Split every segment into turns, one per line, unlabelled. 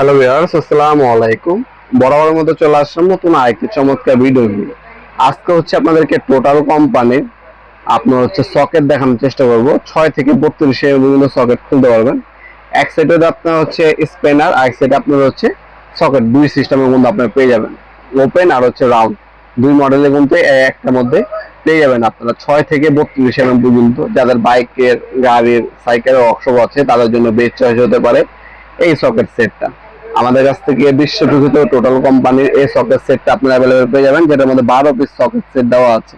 Hello viewers, আসসালামু আলাইকুম। বরাবরের মতো চলে আসলাম নতুন আরেকটি চমৎকার ভিডিও নিয়ে। আজকে হচ্ছে আপনাদেরকে টোটাল কোম্পানির আপনার হচ্ছে সকেট দেখানোর চেষ্টা করব। 6 থেকে 32 এর বিভিন্ন সকেট খুলতে পারবেন। এক সাইডে আপনার হচ্ছে স্প্যানার, আর এক সাইডে আপনার হচ্ছে সকেট, দুই সিস্টেমের মধ্যে আপনারা পেয়ে যাবেন। ওপেন আর হচ্ছে রাউন্ড, দুই মডেলের মধ্যে একটার মধ্যে পেয়ে যাবেন আপনারা 6 থেকে 32 এর পর্যন্ত। যাদের বাইকের, গাড়ির, সাইকেলের ওয়ার্কশপ আছে তাদের জন্য বেস্ট চয়েস হতে পারে এই সকেট সেটটা। আমাদের কাছ থেকে বিশ্ববিখ্যাত টোটাল কোম্পানির এই সকেট সেটটা আপনারা অ্যাভেলেবল পেয়ে যাবেন, যেটার মধ্যে 12 পিস সকেট সেট দেওয়া আছে।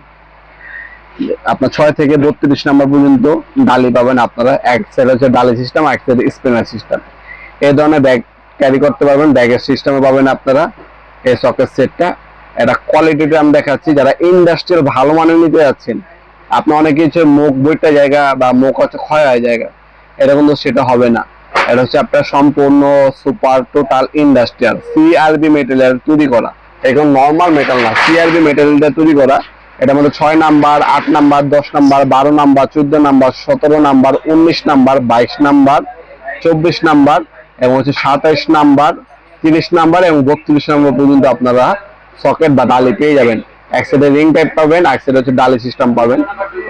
আপনার 6 থেকে 32 নাম্বার পর্যন্ত ডালি পাবেন আপনারা। এক সাইড হচ্ছে ডালি সিস্টেম, এক সাইড স্পিনার সিস্টেম। এই ধরনের ব্যাগ ক্যারি করতে পারবেন, ব্যাগের সিস্টেমে পাবেন আপনারা এই সকেট সেটটা। এটা কোয়ালিটিটা আমি দেখাচ্ছি, যারা ইন্ডাস্ট্রিয়াল ভালো মানের নিতে যাচ্ছেন, আপনি অনেকে হচ্ছে মুখ বইটা জায়গা বা মুখ হচ্ছে ক্ষয় হয় জায়গা, এটা কিন্তু সেটা হবে না। এটা হচ্ছে আপনার সম্পূর্ণ super total industrial CRB material তৈরি করা। এখন নর্মাল মেটাল না, সিআরবি মেটেরিয়ালটা তৈরি করা। এটার মধ্যে 6 number, 8 number, 10 number, 12 number, 14 number, 17 number, 19 number, 22 number, 24 number এবং হচ্ছে 27 নাম্বার, 30 নাম্বার এবং 32 নাম্বার পর্যন্ত আপনারা সকেট বা ডালি পেয়ে যাবেন। এক সাইডে রিং টাইপ পাবেন, এক সাইডে হচ্ছে ডালি সিস্টেম পাবেন।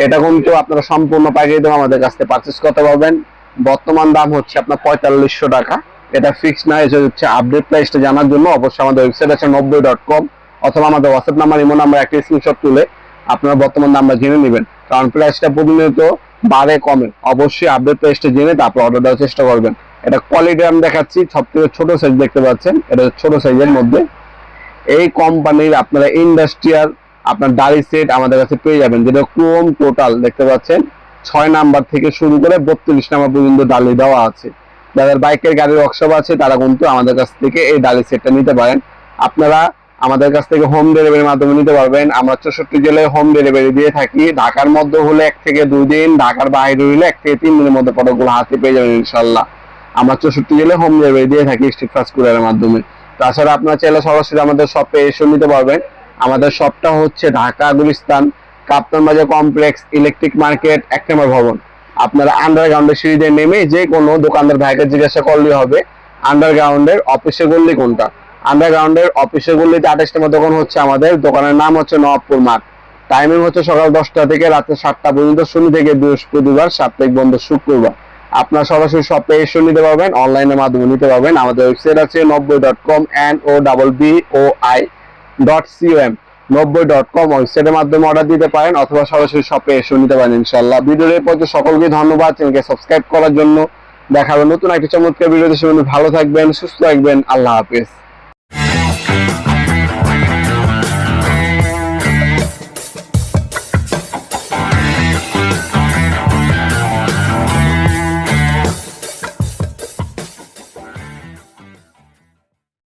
এটা কিন্তু আপনারা সম্পূর্ণ পাইকারি দাম আমাদের কাছ থেকে পারচেস করতে পারবেন। বর্তমান দাম হচ্ছে আপনার 4500 টাকা। এটা ফিক্সড না, এটা হচ্ছে আপডেট প্রাইসটা জানার জন্য অবশ্যই আমাদের ওয়েবসাইট আছে 90.com, অথবা আমাদের হোয়াটসঅ্যাপ নাম্বার, ইমো নাম্বার একটা স্ক্রিনশট তুলে আপনারা বর্তমান দামটা জেনে নেবেন। কারণ প্রাইসটা প্রতিনিয়ত বাড়ে কমে, অবশ্যই আপডেট প্রাইসটা জেনে তারপর অর্ডার দেওয়ার চেষ্টা করবেন। এটা কোয়ালিটি আমি দেখাচ্ছি, সব থেকে ছোট সাইজ দেখতে পাচ্ছেন, এটা ছোট সাইজের মধ্যে এই কোম্পানির আপনারা ইন্ডাস্ট্রিয়াল আপনার ডালি সেট আমাদের কাছে পেয়ে যাবেন, যেটা ক্রোম টোটাল দেখতে পাচ্ছেন। 6 নাম্বার থেকে শুরু করে 32 নাম্বার পর্যন্ত ডালি দেওয়া আছে। যাদের বাইকের, গাড়ির ওয়ার্কশপ আছে তারা কিন্তু আমাদের কাছ থেকে এই ডালি সেটটা নিতে পারেন। আপনারা আমাদের কাছ থেকে হোম ডেলিভারির মাধ্যমে নিতে পারবেন। আমরা 64 জেলায় হোম ডেলিভারি দিয়ে থাকি। ঢাকার মধ্যে হলে 1 থেকে 2 দিন, ঢাকার বাইরে হলে 1 থেকে 3 দিনের মধ্যে প্রোডাক্টগুলো হাতে পেয়ে যাবেন ইনশাল্লাহ। আমরা 64 জেলায় হোম ডেলিভারি দিয়ে থাকি স্ট্রিট ফাস্ট কুরিয়ারের মাধ্যমে। তাছাড়া আপনারা চাইলে সরাসরি আমাদের শপে এসে নিতে পারবেন। আমাদের শপটা হচ্ছে ঢাকা গুলিস্তান কাপ্তান বাজার কমপ্লেক্স, ইলেকট্রিক মার্কেট, 1 নম্বর ভবন। আপনারা আন্ডারগ্রাউন্ডের সিঁড়িতে নেমে যে কোনো দোকানদার ভাইকে জিজ্ঞাসা করলেই হবে আন্ডারগ্রাউন্ডের অফিসে গল্লি কোনটা। আন্ডারগ্রাউন্ডের অফিসে গল্লিতে 28 নম্বর দোকান হচ্ছে আমাদের। দোকানের নাম হচ্ছে নবাবপুর মাঠ। টাইমিং হচ্ছে সকাল 10টা থেকে রাতে 7টা পর্যন্ত, শনি থেকে বৃহস্পতিবার, সাপ্তাহিক বন্ধ শুক্রবার। আপনার সরাসরি শপে এসে নিতে পারবেন, অনলাইনের মাধ্যমে নিতে পারবেন। আমাদের ওয়েবসাইট আছে 90.com, NOBBOI.com। 90.com ওয়েবসাইটের মাধ্যমে অর্ডার দিতে পারেন, অথবা সরাসরি শপে এসে নিতে পারেন ইনশাআল্লাহ। ভিডিওর পর সকলকে ধন্যবাদ চ্যানেলকে সাবস্ক্রাইব করার জন্য। দেখা হবে নতুন একটা চমৎকার ভিডিওতে। সে ভালো থাকবেন, সুস্থ থাকবেন। আল্লাহ হাফেজ।